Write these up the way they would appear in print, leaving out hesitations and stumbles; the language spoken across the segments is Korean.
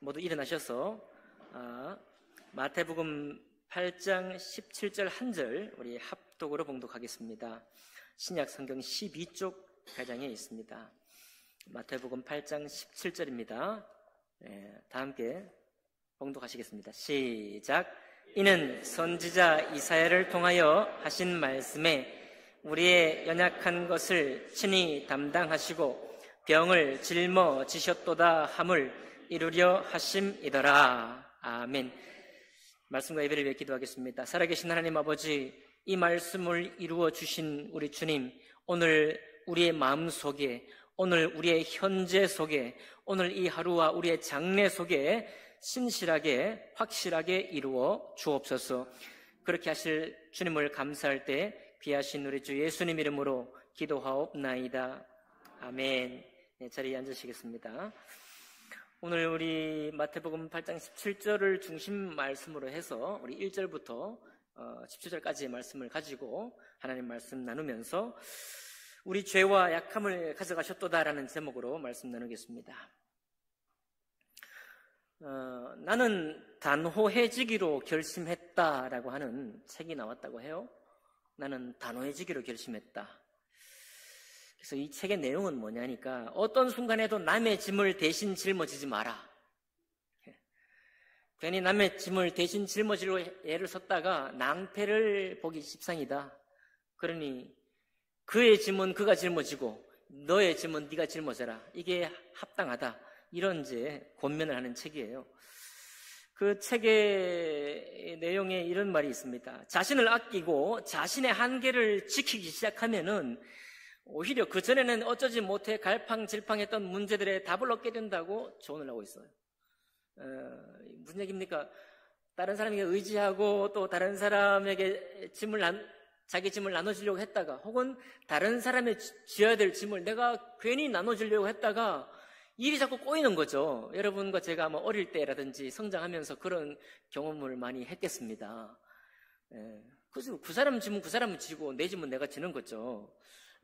모두 일어나셔서 마태복음 8장 17절 한 절 우리 합독으로 봉독하겠습니다. 신약 성경 12쪽 8장에 있습니다. 마태복음 8장 17절입니다. 다 함께 봉독하시겠습니다. 시작. 이는 선지자 이사야를 통하여 하신 말씀에 우리의 연약한 것을 친히 담당하시고 병을 짊어지셨도다 함을 이루려 하심이더라. 아멘. 말씀과 예배를 위해 기도하겠습니다. 살아계신 하나님 아버지, 이 말씀을 이루어 주신 우리 주님, 오늘 우리의 마음 속에, 오늘 우리의 현재 속에, 오늘 이 하루와 우리의 장래 속에 신실하게 확실하게 이루어 주옵소서. 그렇게 하실 주님을 감사할 때 귀하신 우리 주 예수님 이름으로 기도하옵나이다. 아멘. 네, 자리에 앉으시겠습니다. 오늘 우리 마태복음 8장 17절을 중심 말씀으로 해서 우리 1절부터 17절까지의 말씀을 가지고 하나님 말씀 나누면서 우리 죄와 약함을 가져가셨도다라는 제목으로 말씀 나누겠습니다. 나는 단호해지기로 결심했다라고 하는 책이 나왔다고 해요. 나는 단호해지기로 결심했다. 그래서 이 책의 내용은 뭐냐니까 어떤 순간에도 남의 짐을 대신 짊어지지 마라. 괜히 남의 짐을 대신 짊어지려 애를 썼다가 낭패를 보기 십상이다. 그러니 그의 짐은 그가 짊어지고 너의 짐은 네가 짊어져라. 이게 합당하다. 이런 이제 권면을 하는 책이에요. 그 책의 내용에 이런 말이 있습니다. 자신을 아끼고 자신의 한계를 지키기 시작하면은 오히려 그전에는 어쩌지 못해 갈팡질팡했던 문제들의 답을 얻게 된다고 조언을 하고 있어요. 무슨 얘기입니까? 다른 사람에게 의지하고 또 다른 사람에게 자기 짐을 나눠주려고 했다가 혹은 다른 사람의 져야 될 짐을 내가 괜히 나눠주려고 했다가 일이 자꾸 꼬이는 거죠. 여러분과 제가 아마 어릴 때라든지 성장하면서 그런 경험을 많이 했겠습니다. 그래서 그 사람 짐은 그 사람은 지고 내 짐은 내가 지는 거죠.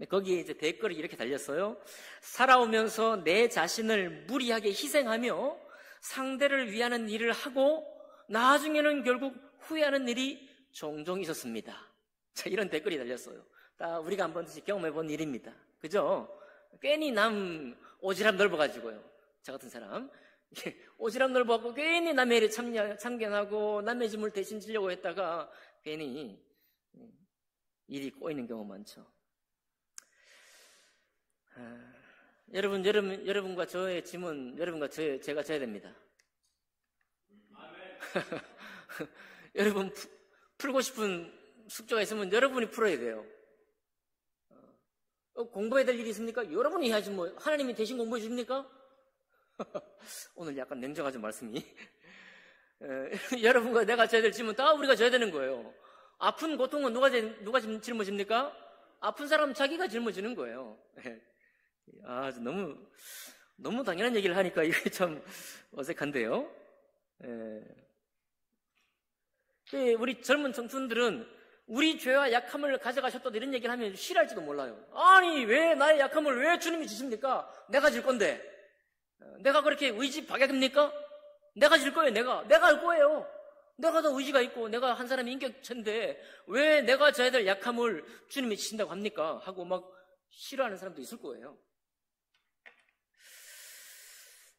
거기에 이제 댓글이 이렇게 달렸어요. 살아오면서 내 자신을 무리하게 희생하며 상대를 위하는 일을 하고 나중에는 결국 후회하는 일이 종종 있었습니다. 자, 이런 댓글이 달렸어요. 다 우리가 한 번씩 경험해 본 일입니다. 그죠? 괜히 남 오지랖 넓어가지고요. 저 같은 사람 오지랖 넓어갖고 괜히 남의 일에 참견하고 남의 짐을 대신 지려고 했다가 괜히 일이 꼬이는 경우 많죠. 여러분과 저의 짐은 여러분과 제가 져야 됩니다. 여러분 풀고 싶은 숙제가 있으면 여러분이 풀어야 돼요. 공부해야 될 일이 있습니까? 여러분이 해야지 뭐 하나님이 대신 공부해 줍니까? 오늘 약간 냉정하죠 말씀이. 여러분과 내가 져야 될 짐은 다 우리가 져야 되는 거예요. 아픈 고통은 누가 짊어집니까? 아픈 사람은 자기가 짊어지는 거예요. 너무 당연한 얘기를 하니까 이게 참 어색한데요. 우리 젊은 청춘들은 우리 죄와 약함을 가져가셨다 이런 얘기를 하면 싫어할지도 몰라요. 아니 왜 나의 약함을 왜 주님이 주십니까? 내가 질 건데. 내가 그렇게 의지 박약입니까? 내가 질 거예요. 내가 할 거예요. 내가 더 의지가 있고 내가 한 사람의 인격체인데 왜 내가 져야 될 약함을 주님이 지신다고 합니까? 하고 막 싫어하는 사람도 있을 거예요.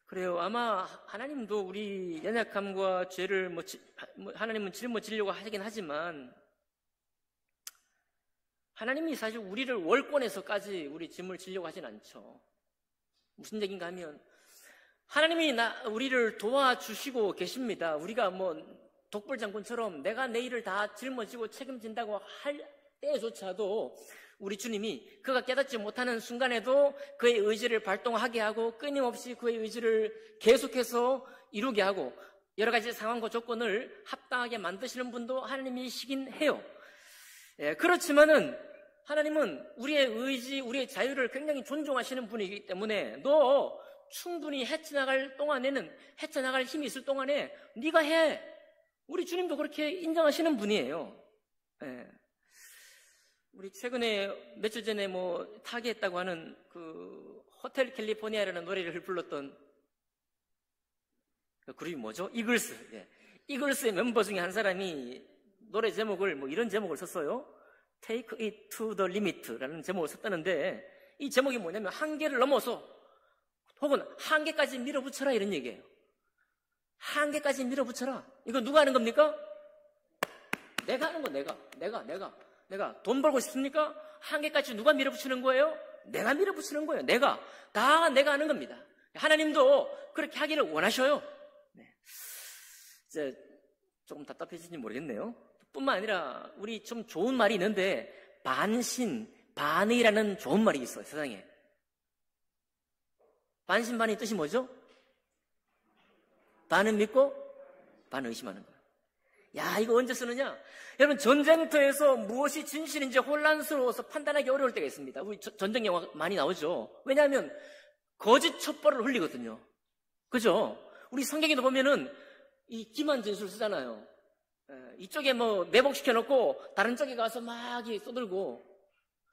그래요. 아마 하나님도 우리 연약함과 죄를 하나님은 짊어지려고 하긴 하지만 하나님이 사실 우리를 월권에서까지 우리 짐을 지려고 하진 않죠. 무슨 얘기인가 하면 하나님이 우리를 도와주시고 계십니다. 우리가 독불장군처럼 내가 내 일을 다 짊어지고 책임진다고 할 때조차도 우리 주님이 그가 깨닫지 못하는 순간에도 그의 의지를 발동하게 하고 끊임없이 그의 의지를 계속해서 이루게 하고 여러 가지 상황과 조건을 합당하게 만드시는 분도 하나님이시긴 해요. 그렇지만은 하나님은 우리의 의지, 우리의 자유를 굉장히 존중하시는 분이기 때문에 너 충분히 헤쳐나갈 힘이 있을 동안에 네가 해. 우리 주님도 그렇게 인정하시는 분이에요. 우리 최근에 며칠 전에 타계했다고 하는 그 호텔 캘리포니아라는 노래를 불렀던 그 그룹이 뭐죠? 이글스. 예. 이글스의 멤버 중에 한 사람이 노래 제목을 뭐 이런 제목을 썼어요. Take it to the limit라는 제목을 썼다는데, 이 제목이 뭐냐면 한계를 넘어서 혹은 한계까지 밀어붙여라 이런 얘기예요. 한계까지 밀어붙여라. 이거 누가 하는 겁니까? 내가 하는 거. 내가 돈 벌고 싶습니까? 한계까지 누가 밀어붙이는 거예요? 내가 밀어붙이는 거예요. 내가 하는 겁니다. 하나님도 그렇게 하기를 원하셔요. 네. 이제 조금 답답해지는지 모르겠네요. 뿐만 아니라 우리 좀 좋은 말이 있는데, 반신반의라는 좋은 말이 있어요, 세상에. 반신반의 뜻이 뭐죠? 반은 믿고 반은 의심하는 거예요. 야, 이거 언제 쓰느냐? 여러분, 전쟁터에서 무엇이 진실인지 혼란스러워서 판단하기 어려울 때가 있습니다. 우리 전쟁 영화 많이 나오죠. 왜냐하면 거짓 촛불을 흘리거든요. 그죠? 우리 성경에도 보면은 이 기만 전술 쓰잖아요. 이쪽에 뭐 매복시켜 놓고 다른 쪽에 가서 막 쏘들고,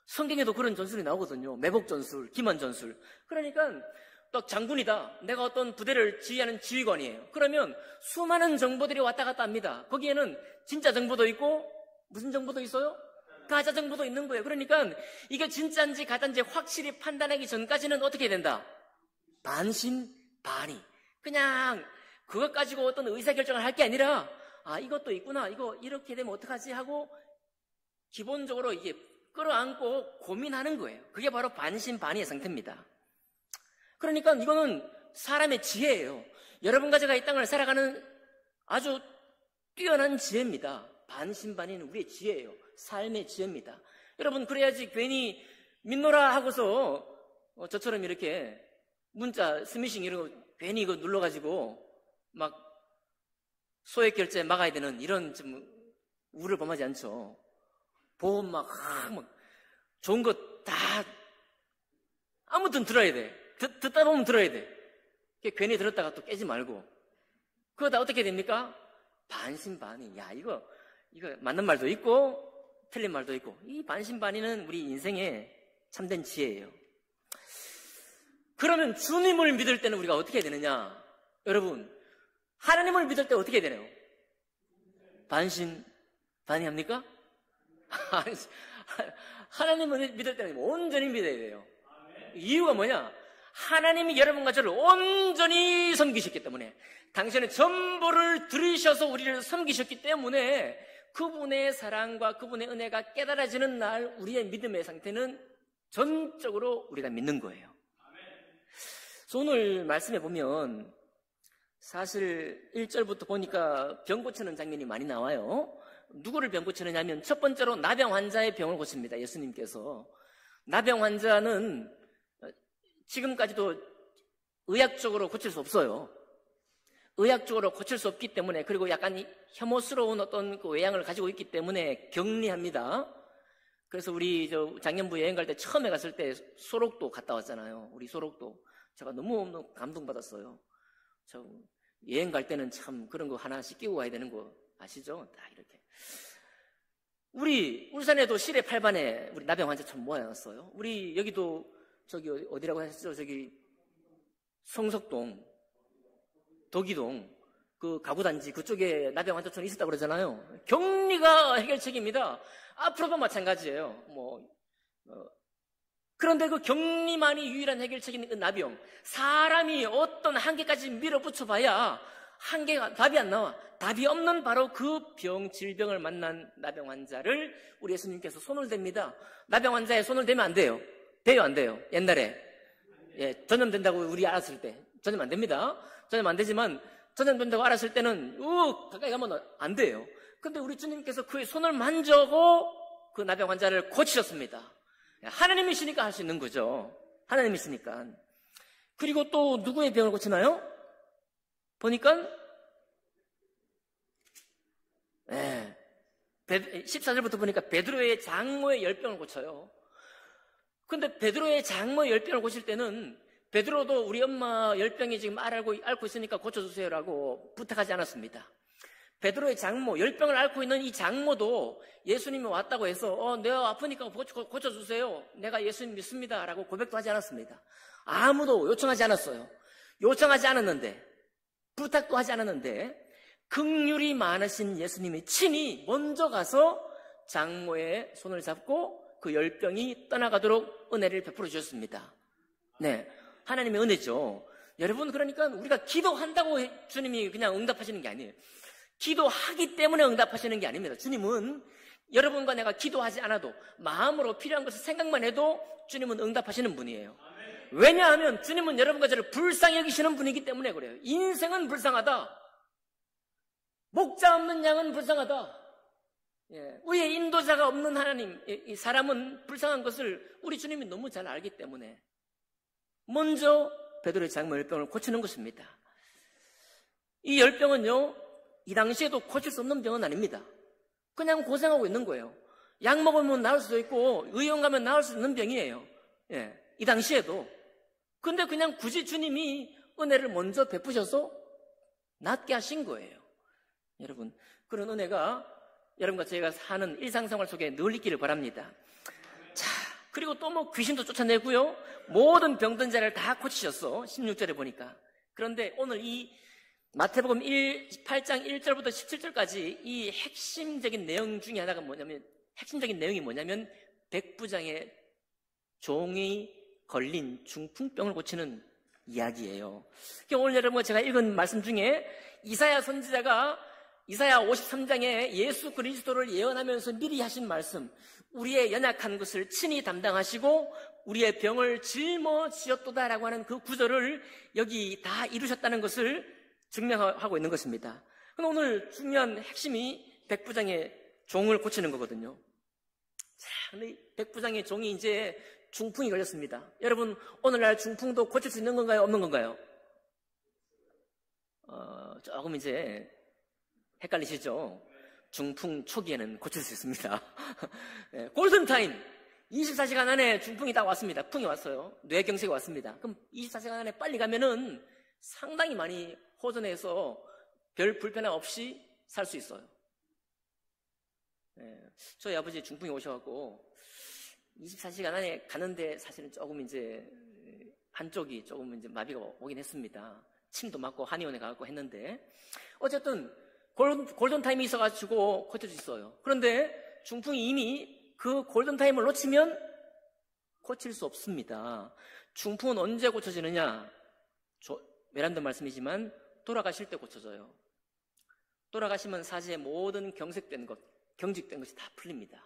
성경에도 그런 전술이 나오거든요. 매복 전술, 기만 전술. 그러니까 딱 장군이다. 내가 어떤 부대를 지휘하는 지휘관이에요. 그러면 수많은 정보들이 왔다 갔다 합니다. 거기에는 진짜 정보도 있고 무슨 정보도 있어요? 가짜 정보도 있는 거예요. 그러니까 이게 진짜인지 가짜인지 확실히 판단하기 전까지는 어떻게 된다? 반신반의. 그냥 그것 가지고 어떤 의사결정을 할 게 아니라, 아, 이것도 있구나, 이거 이렇게 되면 어떡하지 하고 기본적으로 이게 끌어안고 고민하는 거예요. 그게 바로 반신반의의 상태입니다. 그러니까 이거는 사람의 지혜예요. 여러분과 제가 이 땅을 살아가는 아주 뛰어난 지혜입니다. 반신반의는 우리의 지혜예요. 삶의 지혜입니다. 여러분, 그래야지 괜히 믿노라 하고서 저처럼 이렇게 문자 스미싱 이런 거 괜히 이거 눌러가지고 막 소액 결제 막아야 되는 이런 좀 우를 범하지 않죠. 보험 막 좋은 거 다 아무튼 들어야 돼. 듣다 보면 들어야 돼. 괜히 들었다가 또 깨지 말고. 그거 다 어떻게 됩니까? 반신반의. 야, 이거 맞는 말도 있고 틀린 말도 있고. 이 반신반의는 우리 인생의 참된 지혜예요. 그러면 주님을 믿을 때는 우리가 어떻게 해야 되느냐? 여러분, 하나님을 믿을 때 어떻게 해야 되나요? 반신반의합니까? 하나님을 믿을 때는 온전히 믿어야 돼요. 이유가 뭐냐? 하나님이 여러분과 저를 온전히 섬기셨기 때문에, 당신의 전부를 들이셔서 우리를 섬기셨기 때문에 그분의 사랑과 그분의 은혜가 깨달아지는 날 우리의 믿음의 상태는 전적으로 우리가 믿는 거예요. 그래서 오늘 말씀해 보면 사실 1절부터 보니까 병 고치는 장면이 많이 나와요. 누구를 병 고치느냐 하면 첫 번째로 나병 환자의 병을 고칩니다. 예수님께서. 나병 환자는 지금까지도 의학적으로 고칠 수 없어요. 의학적으로 고칠 수 없기 때문에, 그리고 약간 혐오스러운 어떤 그 외양을 가지고 있기 때문에 격리합니다. 그래서 우리 작년부 여행 갈 때 처음에 갔을 때 소록도 갔다 왔잖아요. 우리 소록도. 제가 너무 감동받았어요. 저 여행 갈 때는 참 그런 거 하나씩 끼고 가야 되는 거 아시죠? 딱 이렇게. 우리 울산에도 시내 8반에 우리 나병 환자 참 모아놨어요. 우리 여기도 저기 어디라고 하셨죠? 저기 성석동, 도기동 그 가구단지 그쪽에 나병 환자촌이 있었다고 그러잖아요. 격리가 해결책입니다. 앞으로도 마찬가지예요. 그런데 그 격리만이 유일한 해결책인 그 나병, 사람이 어떤 한계까지 밀어붙여봐야 한계가 답이 안 나와. 답이 없는 바로 그 질병을 만난 나병 환자를 우리 예수님께서 손을 댑니다. 나병 환자에 손을 대면 안 돼요. 돼요, 안 돼요? 옛날에 전염된다고 우리 알았을 때 전염 안 됩니다. 전염 안 되지만 전염된다고 알았을 때는 가까이 가면 안 돼요. 근데 우리 주님께서 그의 손을 만져고 그 나병 환자를 고치셨습니다. 하나님이시니까 할 수 있는 거죠. 하나님이시니까. 그리고 또 누구의 병을 고치나요? 보니까 14절부터 보니까 베드로의 장모의 열병을 고쳐요. 근데 베드로의 장모의 열병을 고칠 때는 베드로도 우리 엄마 열병이 지금 앓고 있으니까 고쳐주세요라고 부탁하지 않았습니다. 베드로의 장모, 열병을 앓고 있는 이 장모도 예수님이 왔다고 해서 내가 아프니까 고쳐주세요. 내가 예수님 믿습니다. 라고 고백도 하지 않았습니다. 아무도 요청하지 않았어요. 요청하지 않았는데 부탁도 하지 않았는데 긍휼이 많으신 예수님이 친히 먼저 가서 장모의 손을 잡고 그 열병이 떠나가도록 은혜를 베풀어 주셨습니다. 네, 하나님의 은혜죠. 여러분, 그러니까 우리가 기도한다고 주님이 그냥 응답하시는 게 아니에요. 기도하기 때문에 응답하시는 게 아닙니다. 주님은 여러분과 내가 기도하지 않아도 마음으로 필요한 것을 생각만 해도 주님은 응답하시는 분이에요. 왜냐하면 주님은 여러분과 저를 불쌍히 여기시는 분이기 때문에 그래요. 인생은 불쌍하다. 목자 없는 양은 불쌍하다. 우리의 인도자가 없는 하나님, 이 사람은 불쌍한 것을 우리 주님이 너무 잘 알기 때문에 먼저 베드로의 장모 열병을 고치는 것입니다. 이 열병은요, 이 당시에도 고칠 수 없는 병은 아닙니다. 그냥 고생하고 있는 거예요. 약 먹으면 나을 수도 있고 의원 가면 나을 수 있는 병이에요. 이 당시에도. 근데 그냥 굳이 주님이 은혜를 먼저 베푸셔서 낫게 하신 거예요. 여러분, 그런 은혜가 여러분과 저희가 사는 일상생활 속에 늘 있기를 바랍니다. 자, 그리고 또 뭐 귀신도 쫓아내고요, 모든 병든 자를 다 고치셨어. 16절에 보니까. 그런데 오늘 이 마태복음 8장 1절부터 17절까지 이 핵심적인 내용 중에 하나가 뭐냐면, 핵심적인 내용이 뭐냐면 백부장의 종이 걸린 중풍병을 고치는 이야기예요. 오늘 여러분과 제가 읽은 말씀 중에 이사야 선지자가 이사야 53장에 예수 그리스도를 예언하면서 미리 하신 말씀, 우리의 연약한 것을 친히 담당하시고 우리의 병을 짊어지었도다라고 하는 그 구절을 여기 다 이루셨다는 것을 증명하고 있는 것입니다. 그럼 오늘 중요한 핵심이 백부장의 종을 고치는 거거든요. 자, 근데 백부장의 종이 이제 중풍이 걸렸습니다. 여러분, 오늘날 중풍도 고칠 수 있는 건가요? 없는 건가요? 조금 이제 헷갈리시죠? 중풍 초기에는 고칠 수 있습니다. 골든타임! 24시간 안에 중풍이 딱 왔습니다. 풍이 왔어요. 뇌경색이 왔습니다. 그럼 24시간 안에 빨리 가면은 상당히 많이 호전해서 별 불편함 없이 살 수 있어요. 저희 아버지 중풍이 오셔갖고 24시간 안에 가는데 사실은 조금 이제 한쪽이 조금 이제 마비가 오긴 했습니다. 침도 맞고 한의원에 가고 했는데 어쨌든 골든타임이 있어가지고 고칠 수 있어요. 그런데 중풍이 이미 그 골든타임을 놓치면 고칠 수 없습니다. 중풍은 언제 고쳐지느냐? 외람된 말씀이지만 돌아가실 때 고쳐져요. 돌아가시면 사지의 모든 경직된 것이 다 풀립니다.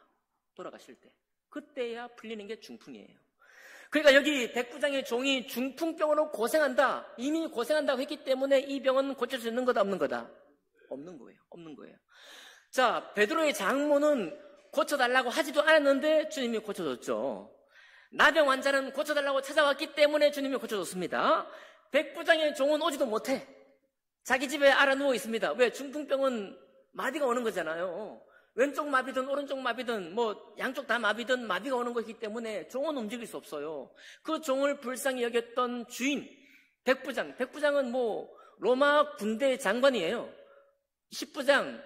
돌아가실 때. 그때야 풀리는 게 중풍이에요. 그러니까 여기 백부장의 종이 중풍병으로 고생한다, 이미 고생한다고 했기 때문에 이 병은 고칠 수 있는 거다, 없는 거다? 없는 거예요. 없는 거예요. 자, 베드로의 장모는 고쳐달라고 하지도 않았는데 주님이 고쳐줬죠. 나병 환자는 고쳐달라고 찾아왔기 때문에 주님이 고쳐줬습니다. 백부장의 종은 오지도 못해. 자기 집에 알아 누워 있습니다. 왜? 중풍병은 마비가 오는 거잖아요. 왼쪽 마비든 오른쪽 마비든 뭐 양쪽 다 마비든 마비가 오는 것이기 때문에 종은 움직일 수 없어요. 그 종을 불쌍히 여겼던 주인 백부장은 뭐 로마 군대 장관이에요. 10부장,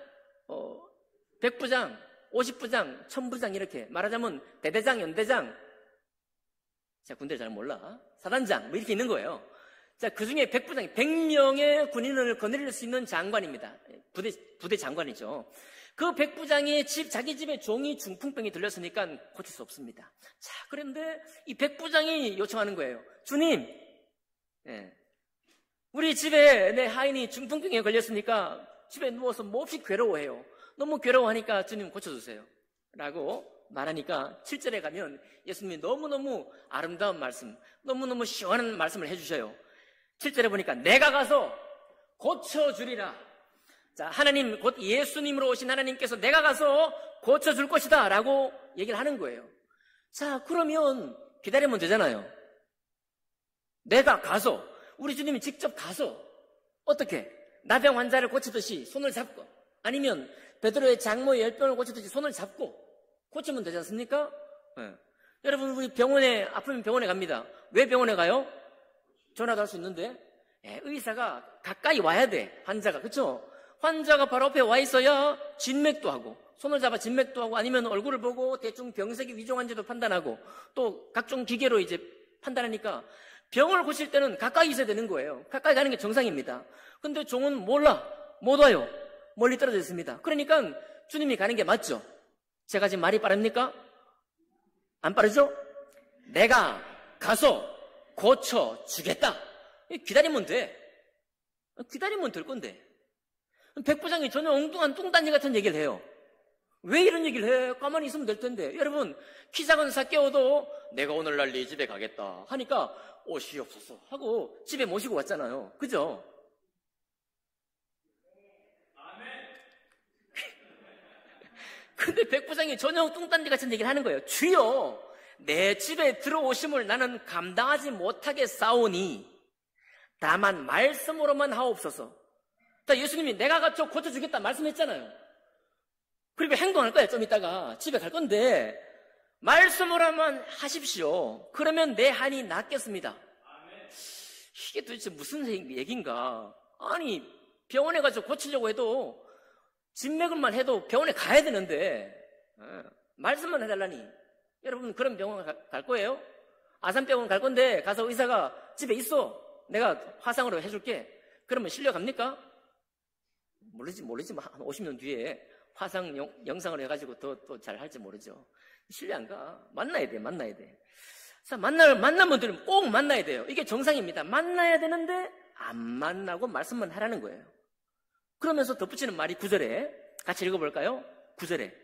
100부장, 50부장, 1000부장 이렇게 말하자면 대대장, 연대장. 제가 군대를 잘 몰라. 사단장 뭐 이렇게 있는 거예요. 자, 그 중에 100부장이 100명의 군인을 거느릴 수 있는 장관입니다. 부대 장관이죠. 그 백부장이 자기 집에 종이 중풍병이 들렸으니까 고칠 수 없습니다. 자, 그런데 이 백부장이 요청하는 거예요. 주님, 우리 집에 내 하인이 중풍병에 걸렸으니까 집에 누워서 몹시 괴로워해요. 너무 괴로워하니까 주님 고쳐주세요. 라고 말하니까 7절에 가면 예수님이 너무너무 아름다운 말씀, 너무너무 시원한 말씀을 해주셔요. 7절에 보니까 내가 가서 고쳐주리라. 자, 하나님, 곧 예수님으로 오신 하나님께서 내가 가서 고쳐줄 것이다 라고 얘기를 하는 거예요. 자, 그러면 기다리면 되잖아요. 내가 가서, 우리 주님이 직접 가서 어떻게? 나병 환자를 고치듯이 손을 잡고, 아니면 베드로의 장모의 열병을 고치듯이 손을 잡고 고치면 되지 않습니까? 여러분, 우리 병원에, 아프면 병원에 갑니다. 왜 병원에 가요? 전화도 할 수 있는데 의사가 가까이 와야 돼. 환자가. 그렇죠? 환자가 바로 앞에 와 있어야 진맥도 하고, 손을 잡아 진맥도 하고, 아니면 얼굴을 보고 대충 병색이 위중한지도 판단하고, 또 각종 기계로 이제 판단하니까 병을 고칠 때는 가까이 있어야 되는 거예요. 가까이 가는 게 정상입니다. 근데 종은 몰라. 못 와요. 멀리 떨어져 있습니다. 그러니까 주님이 가는 게 맞죠? 제가 지금 말이 빠릅니까? 안 빠르죠? 내가 가서 고쳐주겠다. 기다리면 돼. 기다리면 될 건데. 백부장이 전혀 엉뚱한 뚱딴지 같은 얘기를 해요. 왜 이런 얘기를 해? 가만히 있으면 될 텐데. 여러분, 키 작은 사케오도 내가 오늘날 네 집에 가겠다 하니까 옷이 없어서 하고 집에 모시고 왔잖아요. 그죠? 근데 백부장이 전혀 뚱딴지 같은 얘기를 하는 거예요. 주여, 내 집에 들어오심을 나는 감당하지 못하게 싸우니 다만 말씀으로만 하옵소서. 자, 예수님이 내가 가서 고쳐주겠다 말씀했잖아요. 그리고 행동할 거야. 좀 이따가 집에 갈 건데 말씀으로만 하십시오. 그러면 내 한이 낫겠습니다. 이게 도대체 무슨 얘기인가? 아니, 병원에 가서 고치려고 해도 진맥을만 해도 병원에 가야 되는데 말씀만 해달라니. 여러분, 그런 병원 갈 거예요? 아산병원 갈 건데 가서 의사가 집에 있어, 내가 화상으로 해줄게, 그러면 실려갑니까? 모르지만 한 50년 뒤에 화상 영상을 해가지고 더 잘 할지 모르죠. 실려 안 가. 만나야 돼. 자, 만나면 꼭 만나야 돼요. 이게 정상입니다. 만나야 되는데 안 만나고 말씀만 하라는 거예요. 그러면서 덧붙이는 말이 9절에 같이 읽어볼까요? 9절에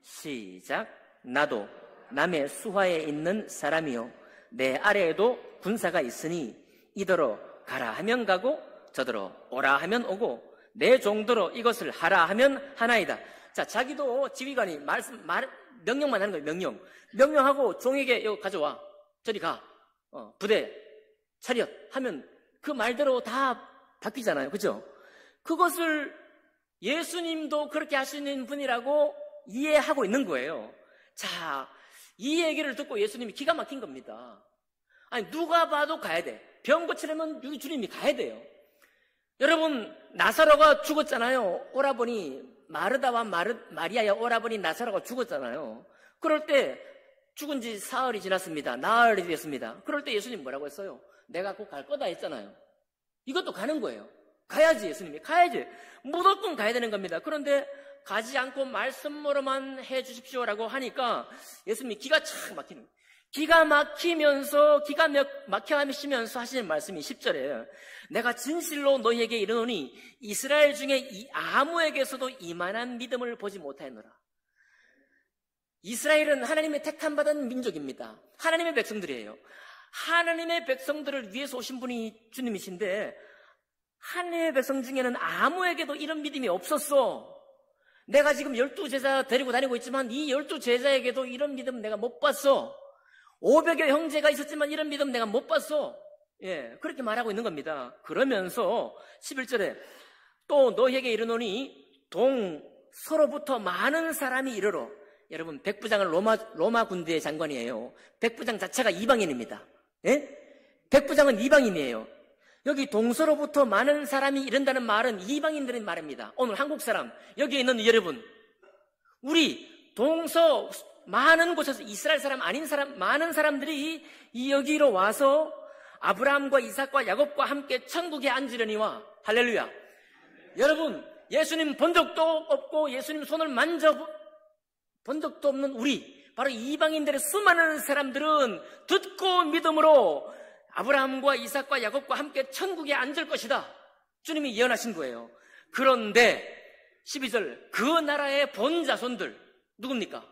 시작. 나도 남의 수하에 있는 사람이요 내 아래에도 군사가 있으니 이더러 가라 하면 가고 저더러 오라 하면 오고 내 종더러 이것을 하라 하면 하나이다. 자, 자기도 지휘관이 명령만 하는 거예요. 명령하고 종에게 이거 가져와, 저리 가, 부대 차렷 하면 그 말대로 다 바뀌잖아요. 그죠? 그것을 예수님도 그렇게 하시는 분이라고 이해하고 있는 거예요. 자, 이 얘기를 듣고 예수님이 기가 막힌 겁니다. 아니, 누가 봐도 가야 돼. 병 고치려면 여기 주님이 가야 돼요. 여러분, 나사로가 죽었잖아요. 오라버니 마르다와 마리아의 오라버니 나사로가 죽었잖아요. 그럴 때 죽은 지 사흘이 지났습니다. 나흘이 됐습니다. 그럴 때 예수님 뭐라고 했어요? 내가 곧 갈 거다 했잖아요. 이것도 가는 거예요. 가야지. 예수님이 가야지. 무조건 가야 되는 겁니다. 그런데 가지 않고 말씀으로만 해 주십시오라고 하니까 예수님이 기가 착 막히는 거예요. 기가 막혀 하시면서 하시는 말씀이 10절에 내가 진실로 너희에게 이르노니 이스라엘 중에 아무에게서도 이만한 믿음을 보지 못하였노라. 이스라엘은 하나님의 택함받은 민족입니다. 하나님의 백성들이에요. 하나님의 백성들을 위해서 오신 분이 주님이신데 하나님의 백성 중에는 아무에게도 이런 믿음이 없었어. 내가 지금 12제자 데리고 다니고 있지만 이 12제자에게도 이런 믿음 내가 못 봤어. 500여 형제가 있었지만 이런 믿음 내가 못 봤어. 예, 그렇게 말하고 있는 겁니다. 그러면서 11절에 또 너희에게 이르노니 동서로부터 많은 사람이 이르러. 여러분, 백부장은 로마 군대의 장관이에요. 백부장 자체가 이방인입니다. 예? 백부장은 이방인이에요. 여기 동서로부터 많은 사람이 이른다는 말은 이방인들의 말입니다. 오늘 한국 사람, 여기에 있는 여러분, 우리 동서 많은 곳에서 이스라엘 사람 아닌 사람 많은 사람들이 여기로 와서 아브라함과 이삭과 야곱과 함께 천국에 앉으려니와. 할렐루야. 여러분, 예수님 본 적도 없고 예수님 손을 본 적도 없는 우리, 바로 이방인들의 수많은 사람들은 듣고 믿음으로 아브라함과 이삭과 야곱과 함께 천국에 앉을 것이다. 주님이 예언하신 거예요. 그런데 12절 그 나라의 본 자손들 누굽니까?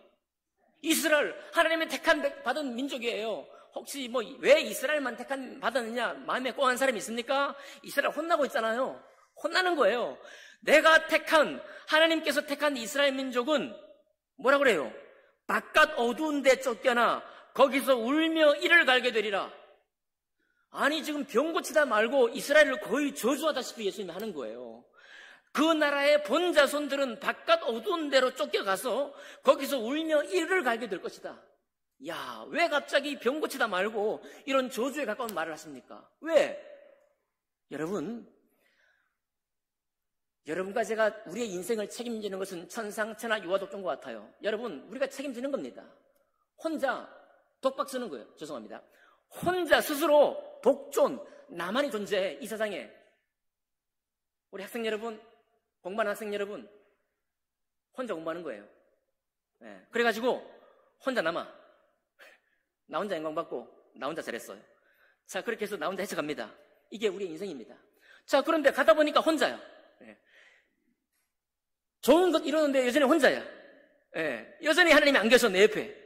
이스라엘, 하나님의 택한 받은 민족이에요. 혹시 왜 이스라엘만 택한 받았느냐 마음에 꽁한 사람이 있습니까? 이스라엘 혼나고 있잖아요. 혼나는 거예요. 내가 택한, 하나님께서 택한 이스라엘 민족은 뭐라고 그래요? 바깥 어두운 데 쫓겨나 거기서 울며 이를 갈게 되리라. 아니, 지금 병 고치다 말고 이스라엘을 거의 저주하다시피 예수님이 하는 거예요. 그 나라의 본 자손들은 바깥 어두운 데로 쫓겨가서 거기서 울며 이를 갈게 될 것이다. 야, 왜 갑자기 병 고치다 말고 이런 저주에 가까운 말을 하십니까? 왜? 여러분과 제가 우리의 인생을 책임지는 것은 천상천하 유아독존과 같아요. 여러분, 우리가 책임지는 겁니다. 혼자 독박 쓰는 거예요. 죄송합니다. 혼자 스스로 복존, 나만이 존재해, 이 세상에. 우리 학생 여러분, 공부하는 학생 여러분, 혼자 공부하는 거예요. 네. 그래가지고 혼자 남아. 나 혼자 영광받고 나 혼자 잘했어요. 자, 그렇게 해서 나 혼자 헤쳐갑니다. 이게 우리의 인생입니다. 자, 그런데 가다 보니까 혼자야. 네. 좋은 것 이루는데 여전히 혼자야. 네. 여전히 하나님이 안 계셔, 내 옆에.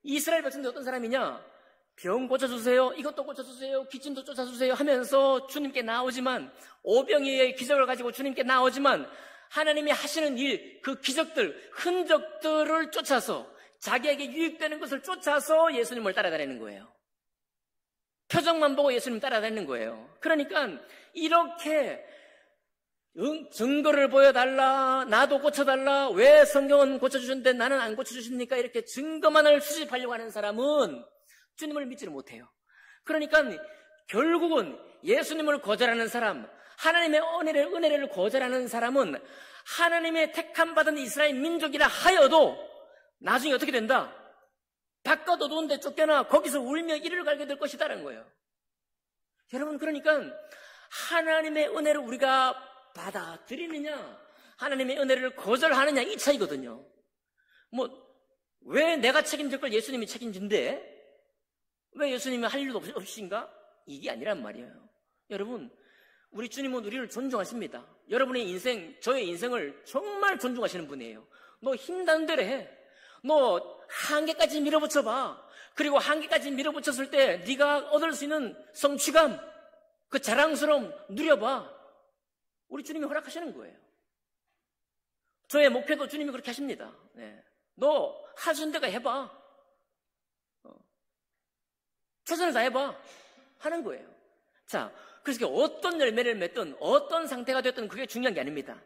이스라엘 백성들 어떤 사람이냐? 병 고쳐주세요, 이것도 고쳐주세요, 기침도 쫓아주세요 하면서 주님께 나오지만, 오병이의 기적을 가지고 주님께 나오지만, 하나님이 하시는 일, 그 기적들, 흔적들을 쫓아서, 자기에게 유익되는 것을 쫓아서 예수님을 따라다니는 거예요. 표정만 보고 예수님 따라다니는 거예요. 그러니까 이렇게 증거를 보여달라, 나도 고쳐달라, 왜 성경은 고쳐주셨는데 나는 안 고쳐주십니까? 이렇게 증거만을 수집하려고 하는 사람은 주님을 믿지를 못해요. 그러니까 결국은 예수님을 거절하는 사람, 하나님의 은혜를 거절하는 사람은 하나님의 택함받은 이스라엘 민족이라 하여도 나중에 어떻게 된다? 바깥 어두운 데 쫓겨나 거기서 울며 이를 갈게 될 것이다라는 거예요. 여러분, 그러니까 하나님의 은혜를 우리가 받아들이느냐, 하나님의 은혜를 거절하느냐, 이 차이거든요. 왜 내가 책임질 걸 예수님이 책임진대? 왜 예수님이 할 일도 없으신가? 이게 아니란 말이에요. 여러분, 우리 주님은 우리를 존중하십니다. 여러분의 인생, 저의 인생을 정말 존중하시는 분이에요. 너 힘나는 대로 해. 너 한계까지 밀어붙여봐. 그리고 한계까지 밀어붙였을 때 네가 얻을 수 있는 성취감, 그 자랑스러움 누려봐. 우리 주님이 허락하시는 거예요. 저의 목표도 주님이 그렇게 하십니다. 네. 너 할 수 있는 데가 해봐. 최선을 다해봐. 하는 거예요. 자, 그래서 어떤 열매를 맺든 어떤 상태가 됐든 그게 중요한 게 아닙니다.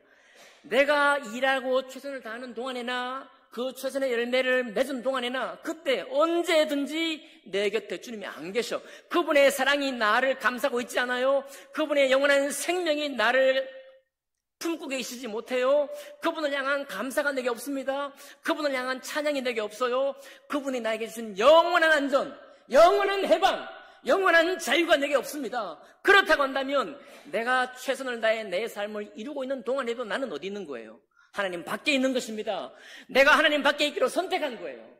내가 일하고 최선을 다하는 동안에나 그 최선의 열매를 맺은 동안에나 그때 언제든지 내 곁에 주님이 안 계셔. 그분의 사랑이 나를 감싸고 있지 않아요? 그분의 영원한 생명이 나를 품고 계시지 못해요? 그분을 향한 감사가 내게 없습니다. 그분을 향한 찬양이 내게 없어요. 그분이 나에게 주신 영원한 안전, 영원한 해방, 영원한 자유가 내게 없습니다. 그렇다고 한다면 내가 최선을 다해 내 삶을 이루고 있는 동안에도 나는 어디 있는 거예요? 하나님 밖에 있는 것입니다. 내가 하나님 밖에 있기로 선택한 거예요.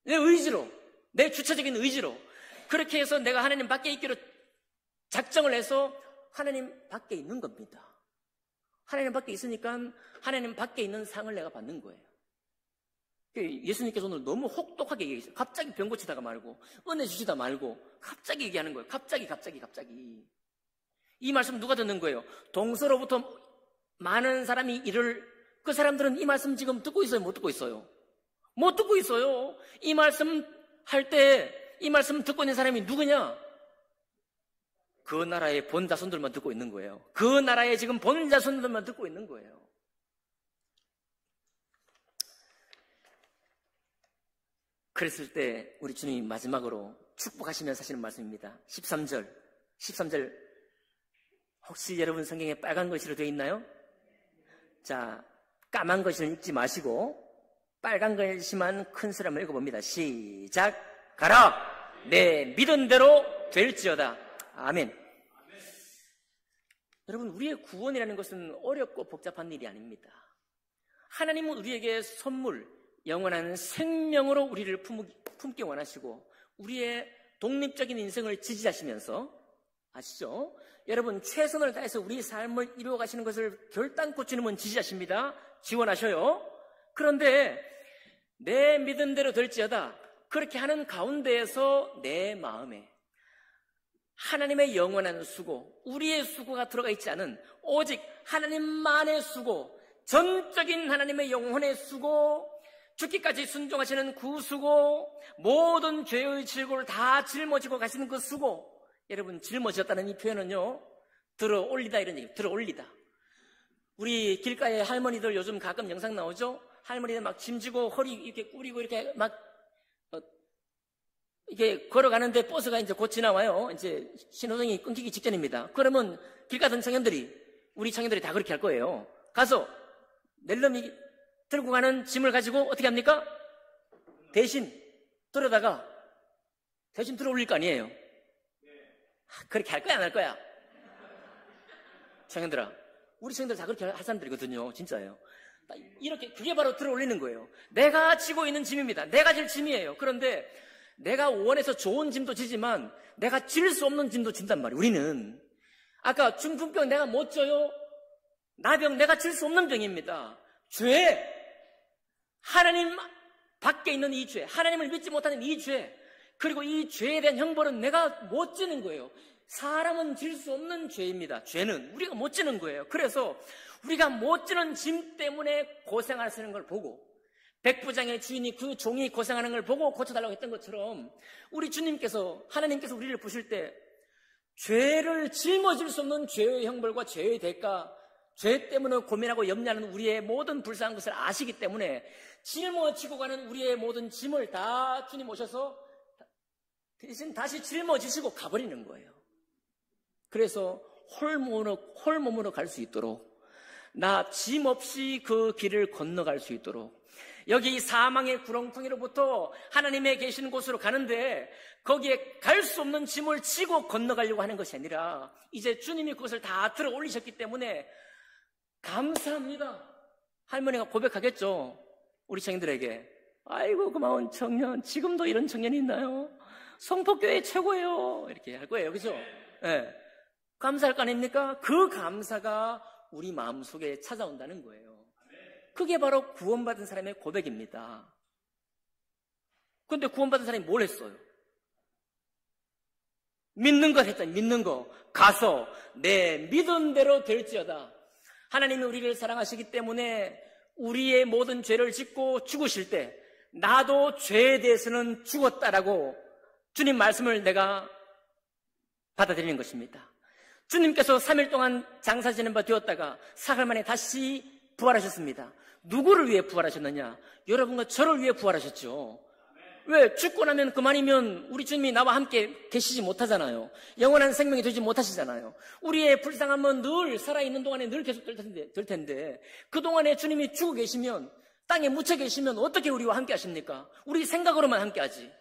내 의지로, 내 주체적인 의지로. 그렇게 해서 내가 하나님 밖에 있기로 작정을 해서 하나님 밖에 있는 겁니다. 하나님 밖에 있으니까 하나님 밖에 있는 상을 내가 받는 거예요. 예수님께서 오늘 너무 혹독하게 얘기했어요. 갑자기 병 고치다가 말고, 은혜 주시다 말고, 갑자기 얘기하는 거예요. 갑자기. 이 말씀 누가 듣는 거예요? 동서로부터 많은 사람이 그 사람들은 이 말씀 지금 듣고 있어요? 못 듣고 있어요? 못 듣고 있어요. 이 말씀 할 때, 이 말씀 듣고 있는 사람이 누구냐? 그 나라의 본자손들만 듣고 있는 거예요. 그 나라의 지금 본자손들만 듣고 있는 거예요. 그랬을 때 우리 주님이 마지막으로 축복하시면서 하시는 말씀입니다. 13절. 혹시 여러분 성경에 빨간 글씨로 되어 있나요? 자, 까만 글씨는 읽지 마시고 빨간 글씨만 큰 소리 한번 읽어봅니다. 시작. 가라. 내 믿은 대로 될지어다. 아멘. 여러분, 우리의 구원이라는 것은 어렵고 복잡한 일이 아닙니다. 하나님은 우리에게 선물, 영원한 생명으로 우리를 품기 원하시고 우리의 독립적인 인생을 지지하시면서, 아시죠? 여러분, 최선을 다해서 우리 삶을 이루어 가시는 것을 결단코 주님은 지지하십니다. 지원하셔요. 그런데 내 믿은 대로 될지어다. 그렇게 하는 가운데에서 내 마음에 하나님의 영원한 수고, 우리의 수고가 들어가 있지 않은 오직 하나님만의 수고, 전적인 하나님의 영혼의 수고, 죽기까지 순종하시는 그 수고, 모든 죄의 질고를 다 짊어지고 가시는 그 수고. 여러분, 짊어졌다는 이 표현은요, 들어 올리다 이런 얘기, 들어 올리다. 우리 길가에 할머니들 요즘 가끔 영상 나오죠? 할머니들 막 짐지고 허리 이렇게 꾸리고 이렇게 막 이게 걸어가는데 버스가 이제 곧 지나와요. 이제 신호등이 끊기기 직전입니다. 그러면 길 가던 우리 청년들이 다 그렇게 할 거예요. 가서 낼름이 들고 가는 짐을 가지고 어떻게 합니까? 대신 들어 올릴 거 아니에요. 그렇게 할 거야, 안 할 거야? 청년들아, 우리 청년들 다 그렇게 할 사람들이거든요. 진짜예요. 이렇게, 그게 바로 들어 올리는 거예요. 내가 지고 있는 짐입니다. 내가 질 짐이에요. 그런데 내가 원해서 좋은 짐도 지지만 내가 질 수 없는 짐도 진단 말이에요. 우리는. 아까 중풍병 내가 못 져요? 나병 내가 질 수 없는 병입니다. 죄. 하나님 밖에 있는 이 죄. 하나님을 믿지 못하는 이 죄. 그리고 이 죄에 대한 형벌은 내가 못 지는 거예요. 사람은 질 수 없는 죄입니다. 죄는 우리가 못 지는 거예요. 그래서 우리가 못 지는 짐 때문에 고생하시는 걸 보고 백부장의 주인이 그 종이 고생하는 걸 보고 고쳐달라고 했던 것처럼 우리 주님께서 하나님께서 우리를 보실 때 죄를 짊어질 수 없는 죄의 형벌과 죄의 대가, 죄 때문에 고민하고 염려하는 우리의 모든 불쌍한 것을 아시기 때문에 짊어지고 가는 우리의 모든 짐을 다 주님 오셔서 대신 다시 짊어지시고 가버리는 거예요. 그래서 홀몸으로 갈 수 있도록, 나 짐 없이 그 길을 건너갈 수 있도록, 여기 사망의 구렁텅이로부터 하나님의 계시는 곳으로 가는데 거기에 갈 수 없는 짐을 지고 건너가려고 하는 것이 아니라 이제 주님이 그것을 다 들어 올리셨기 때문에 감사합니다. 할머니가 고백하겠죠. 우리 청년들에게. 아이고 고마운 청년, 지금도 이런 청년이 있나요? 성포교회 최고예요. 이렇게 할 거예요. 그죠? 네. 감사할 거 아닙니까? 그 감사가 우리 마음속에 찾아온다는 거예요. 그게 바로 구원받은 사람의 고백입니다. 그런데 구원받은 사람이 뭘 했어요? 믿는 걸 했잖아요. 믿는 거. 가서 내 믿은 대로 될지어다. 하나님이 우리를 사랑하시기 때문에 우리의 모든 죄를 짓고 죽으실 때 나도 죄에 대해서는 죽었다라고 주님 말씀을 내가 받아들이는 것입니다. 주님께서 3일 동안 장사 지낸 바 되었다가 사흘 만에 다시 부활하셨습니다. 누구를 위해 부활하셨느냐? 여러분과 저를 위해 부활하셨죠. 왜? 죽고 나면 그만이면 우리 주님이 나와 함께 계시지 못하잖아요. 영원한 생명이 되지 못하시잖아요. 우리의 불쌍함은 늘 살아있는 동안에 늘 계속 될 텐데 그동안에 주님이 죽어 계시면, 땅에 묻혀 계시면 어떻게 우리와 함께 하십니까? 우리 생각으로만 함께 하지.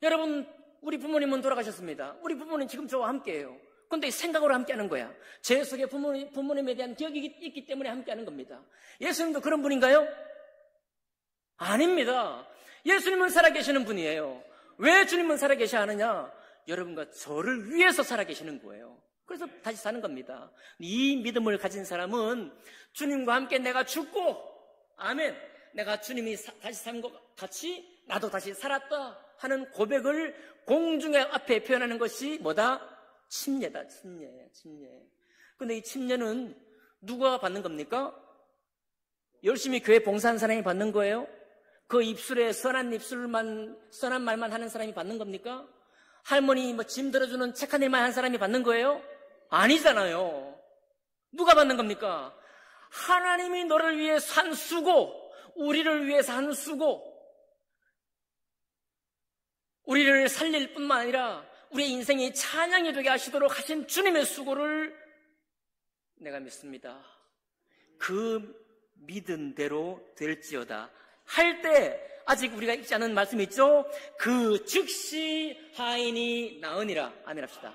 여러분, 우리 부모님은 돌아가셨습니다. 우리 부모님 지금 저와 함께해요. 근데 생각으로 함께하는 거야. 제 속에 부모님에 대한 기억이 있기 때문에 함께하는 겁니다. 예수님도 그런 분인가요? 아닙니다. 예수님은 살아계시는 분이에요. 왜 주님은 살아계셔야 하느냐? 여러분과 저를 위해서 살아계시는 거예요. 그래서 다시 사는 겁니다. 이 믿음을 가진 사람은 주님과 함께 내가 죽고, 아멘, 내가 주님이 다시 산 것 같이 나도 다시 살았다 하는 고백을 공중에 앞에 표현하는 것이 뭐다? 침례다. 침례. 근데 이 침례는 누가 받는 겁니까? 열심히 교회 봉사한 사람이 받는 거예요? 그 입술에 선한 말만 하는 사람이 받는 겁니까? 할머니 짐 들어주는 착한 일만 한 사람이 받는 거예요? 아니잖아요. 누가 받는 겁니까? 하나님이 너를 위해 산 수고, 우리를 위해서 한 수고, 우리를 살릴 뿐만 아니라 우리의 인생이 찬양이 되게 하시도록 하신 주님의 수고를 내가 믿습니다. 그 믿은 대로 될지어다 할 때 아직 우리가 읽지 않은 말씀이 있죠. 그 즉시 하인이 나으니라. 아멘 합시다.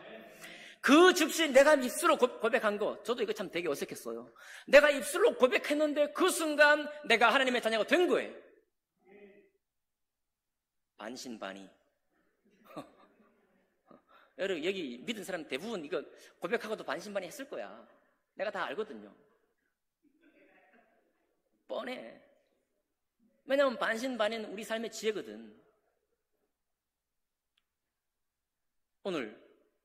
그 즉시 내가 입술로 고백한 거, 저도 이거 참 되게 어색했어요. 내가 입술로 고백했는데 그 순간 내가 하나님의 자녀가 된 거예요. 반신반의. 여러분, 여기 믿은 사람 대부분 이거 고백하고도 반신반의 했을 거야. 내가 다 알거든요. 뻔해. 왜냐하면 반신반의는 우리 삶의 지혜거든. 오늘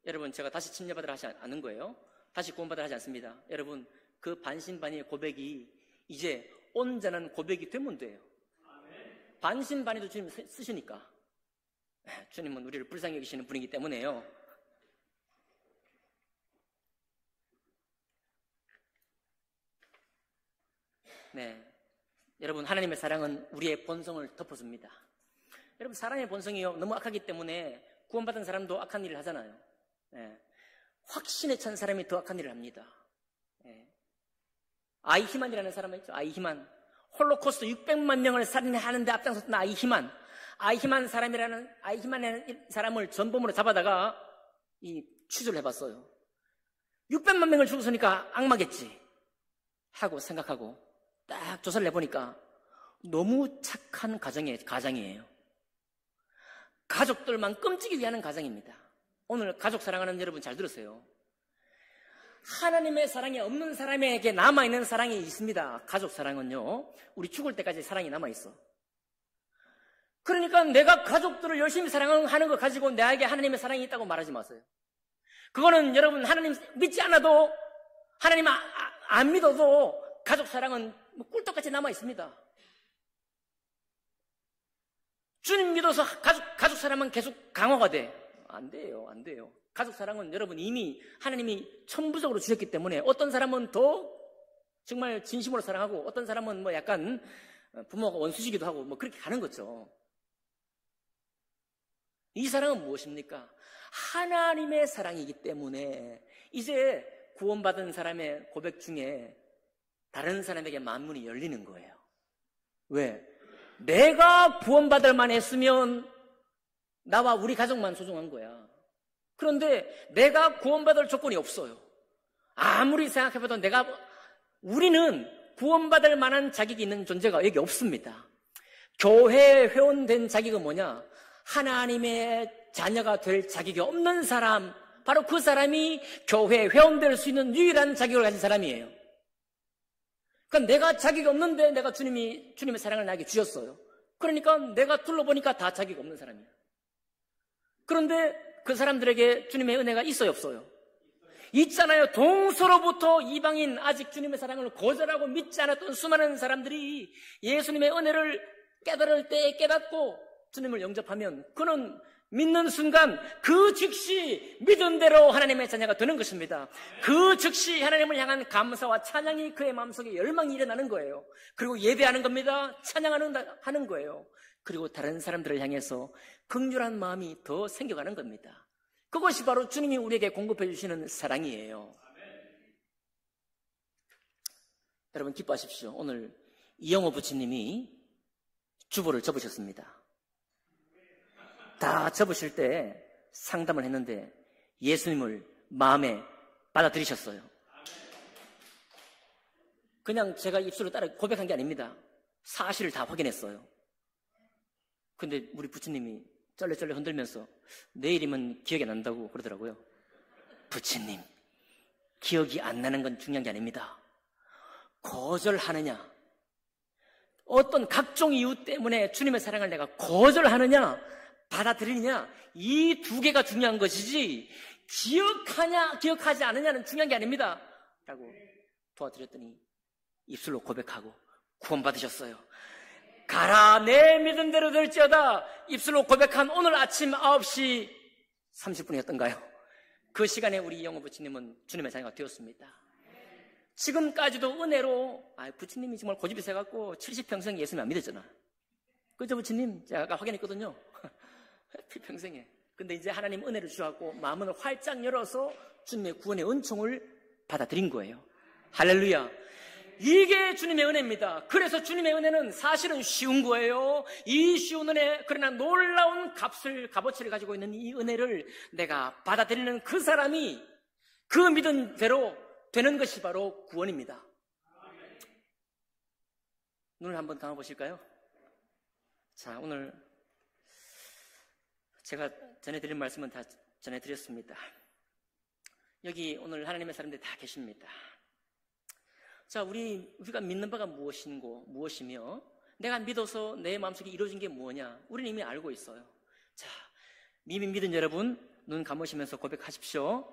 여러분, 제가 다시 침례받으라 하지 않는 거예요. 다시 구원받으라 하지 않습니다. 여러분, 그 반신반의의 고백이 이제 온전한 고백이 되면 돼요. 반신반의도 주님 쓰시니까. 주님은 우리를 불쌍히 여기시는 분이기 때문에요. 네, 여러분, 하나님의 사랑은 우리의 본성을 덮어줍니다. 여러분, 사람의 본성이요, 너무 악하기 때문에 구원받은 사람도 악한 일을 하잖아요. 네. 확신에 찬 사람이 더 악한 일을 합니다. 네. 아이히만이라는 사람 있죠. 아이히만. 홀로코스트 600만 명을 살인하는데 앞장섰던 아이히만 사람을 전범으로 잡아다가 이 취조를 해봤어요. 600만 명을 죽었으니까 악마겠지 하고 생각하고 딱 조사를 해보니까 너무 착한 가정이에요. 가족들만 끔찍이 위하는 가정입니다. 오늘 가족 사랑하는 여러분 잘 들으세요. 하나님의 사랑이 없는 사람에게 남아있는 사랑이 있습니다. 가족 사랑은요, 우리 죽을 때까지 사랑이 남아있어. 그러니까 내가 가족들을 열심히 사랑하는 거 가지고 내에게 하나님의 사랑이 있다고 말하지 마세요. 그거는 여러분 하나님 믿지 않아도, 하나님 안 믿어도 가족 사랑은 꿀떡같이 남아있습니다. 주님 믿어서 가족 사랑은 계속 강화가 돼. 안 돼요. 가족 사랑은 여러분 이미 하나님이 천부적으로 주셨기 때문에 어떤 사람은 더 정말 진심으로 사랑하고 어떤 사람은 뭐 약간 부모가 원수시기도 하고 뭐 그렇게 가는 거죠. 이 사랑은 무엇입니까? 하나님의 사랑이기 때문에 이제 구원받은 사람의 고백 중에 다른 사람에게 만문이 열리는 거예요. 왜? 내가 구원받을 만 했으면 나와 우리 가족만 소중한 거야. 그런데 내가 구원받을 조건이 없어요. 아무리 생각해봐도 우리는 구원받을 만한 자격이 있는 존재가 여기 없습니다. 교회 회원된 자격은 뭐냐? 하나님의 자녀가 될 자격이 없는 사람, 바로 그 사람이 교회 회원될 수 있는 유일한 자격을 가진 사람이에요. 그러니까 내가 자격이 없는데 내가 주님의 사랑을 나에게 주셨어요. 그러니까 내가 둘러보니까 다 자격이 없는 사람이야. 그런데 그 사람들에게 주님의 은혜가 있어요, 없어요? 있잖아요. 동서로부터 이방인, 아직 주님의 사랑을 거절하고 믿지 않았던 수많은 사람들이 예수님의 은혜를 깨달을 때 깨닫고 주님을 영접하면 그는 믿는 순간 그 즉시 믿은 대로 하나님의 자녀가 되는 것입니다. 그 즉시 하나님을 향한 감사와 찬양이 그의 마음속에 열망이 일어나는 거예요. 그리고 예배하는 겁니다. 찬양하는 거예요. 그리고 다른 사람들을 향해서 긍휼한 마음이 더 생겨가는 겁니다. 그것이 바로 주님이 우리에게 공급해 주시는 사랑이에요. 여러분 기뻐하십시오. 오늘 이영호 부처님이 주보를 접으셨습니다. 다 접으실 때 상담을 했는데 예수님을 마음에 받아들이셨어요. 그냥 제가 입술로 따라 고백한 게 아닙니다. 사실을 다 확인했어요. 근데 우리 부처님이 쩔레쩔레 흔들면서 내일이면 기억이 안 난다고 그러더라고요. 부처님, 기억이 안 나는 건 중요한 게 아닙니다. 거절하느냐, 어떤 각종 이유 때문에 주님의 사랑을 내가 거절하느냐 받아들이느냐, 이 두 개가 중요한 것이지 기억하냐 기억하지 않느냐는 중요한 게 아닙니다 라고 도와드렸더니 입술로 고백하고 구원받으셨어요. 가라 내 믿은 대로 될지어다. 입술로 고백한 오늘 아침 9시 30분이었던가요? 그 시간에 우리 영호 부처님은 주님의 자녀가 되었습니다. 지금까지도 은혜로 부처님이 정말 고집이 세갖고 70평생 예수님 안 믿었잖아. 그죠 부처님? 제가 아까 확인했거든요. 평생에. 근데 이제 하나님 은혜를 주셔갖고 마음을 활짝 열어서 주님의 구원의 은총을 받아들인 거예요. 할렐루야. 이게 주님의 은혜입니다. 그래서 주님의 은혜는 사실은 쉬운 거예요. 이 쉬운 은혜, 그러나 놀라운 값어치를 가지고 있는 이 은혜를 내가 받아들이는 그 사람이 그 믿은 대로 되는 것이 바로 구원입니다. 눈을 한번 감아보실까요? 자, 오늘 제가 전해드린 말씀은 다 전해드렸습니다. 여기 오늘 하나님의 사람들이 다 계십니다. 자, 우리가 믿는 바가 무엇이며 내가 믿어서 내 마음속에 이루어진 게 뭐냐, 우리는 이미 알고 있어요. 자, 이미 믿은 여러분 눈 감으시면서 고백하십시오.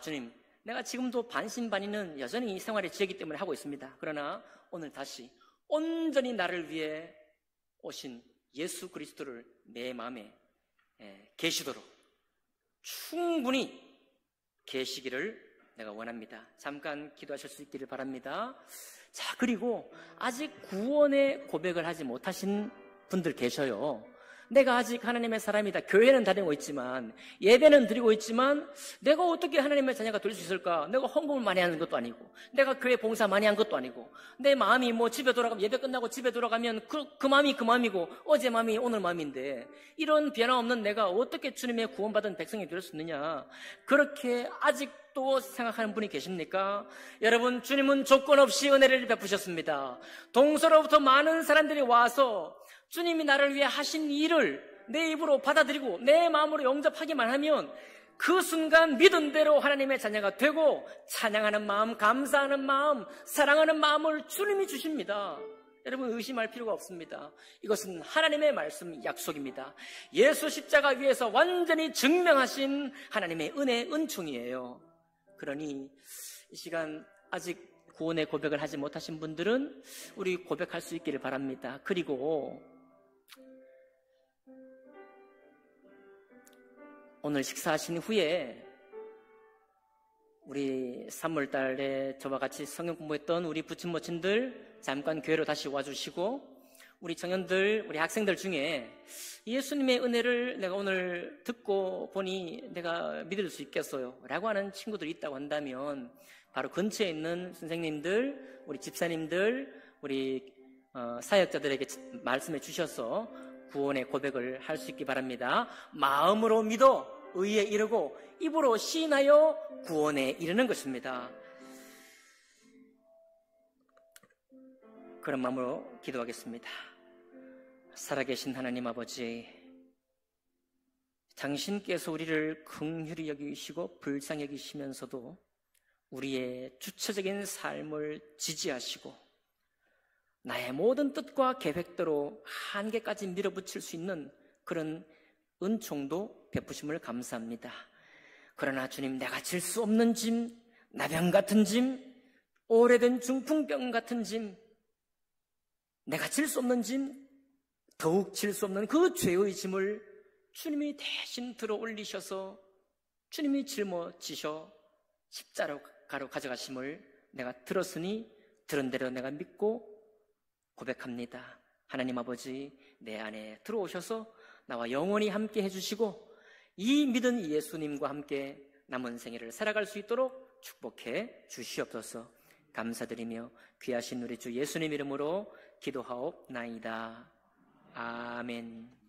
주님, 내가 지금도 반신반의는 여전히 생활의 지혜이기 때문에 하고 있습니다. 그러나 오늘 다시 온전히 나를 위해 오신 예수 그리스도를 내 마음에 계시도록 충분히 계시기를 내가 원합니다. 잠깐 기도하실 수 있기를 바랍니다. 자, 그리고 아직 구원의 고백을 하지 못하신 분들 계셔요. 내가 아직 하나님의 사람이다. 교회는 다니고 있지만, 예배는 드리고 있지만, 내가 어떻게 하나님의 자녀가 될 수 있을까? 내가 헌금을 많이 하는 것도 아니고, 내가 교회 봉사 많이 한 것도 아니고, 내 마음이 뭐 집에 돌아가면, 예배 끝나고 집에 돌아가면 그 마음이 그 마음이고, 어제 마음이 오늘 마음인데, 이런 변화없는 내가 어떻게 주님의 구원받은 백성이 될 수 있느냐? 그렇게 아직도 생각하는 분이 계십니까? 여러분, 주님은 조건 없이 은혜를 베푸셨습니다. 동서로부터 많은 사람들이 와서 주님이 나를 위해 하신 일을 내 입으로 받아들이고 내 마음으로 영접하기만 하면 그 순간 믿은 대로 하나님의 자녀가 되고 찬양하는 마음, 감사하는 마음, 사랑하는 마음을 주님이 주십니다. 여러분, 의심할 필요가 없습니다. 이것은 하나님의 말씀, 약속입니다. 예수 십자가 위에서 완전히 증명하신 하나님의 은혜, 은총이에요. 그러니 이 시간 아직 구원의 고백을 하지 못하신 분들은 우리 고백할 수 있기를 바랍니다. 그리고 오늘 식사하신 후에 우리 3월달에 저와 같이 성경 공부했던 우리 부친 모친들 잠깐 교회로 다시 와주시고, 우리 청년들, 우리 학생들 중에 예수님의 은혜를 내가 오늘 듣고 보니 내가 믿을 수 있겠어요 라고 하는 친구들이 있다고 한다면 바로 근처에 있는 선생님들, 우리 집사님들, 우리 사역자들에게 말씀해 주셔서 구원의 고백을 할 수 있기 바랍니다. 마음으로 믿어 의에 이르고 입으로 시인하여 구원에 이르는 것입니다. 그런 마음으로 기도하겠습니다. 살아계신 하나님 아버지, 당신께서 우리를 긍휼히 여기시고 불쌍히 여기시면서도 우리의 주체적인 삶을 지지하시고 나의 모든 뜻과 계획대로 한계까지 밀어붙일 수 있는 그런 은총도 베푸심을 감사합니다. 그러나 주님, 내가 질 수 없는 짐, 나병 같은 짐, 오래된 중풍병 같은 짐, 내가 질 수 없는 짐, 더욱 질 수 없는 그 죄의 짐을 주님이 대신 들어 올리셔서 주님이 짊어지셔 십자가로 가져가심을 내가 들었으니 들은 대로 내가 믿고 고백합니다. 하나님 아버지, 내 안에 들어오셔서 나와 영원히 함께 해주시고 이 믿은 예수님과 함께 남은 생애를 살아갈 수 있도록 축복해 주시옵소서. 감사드리며 귀하신 우리 주 예수님 이름으로 기도하옵나이다. 아멘.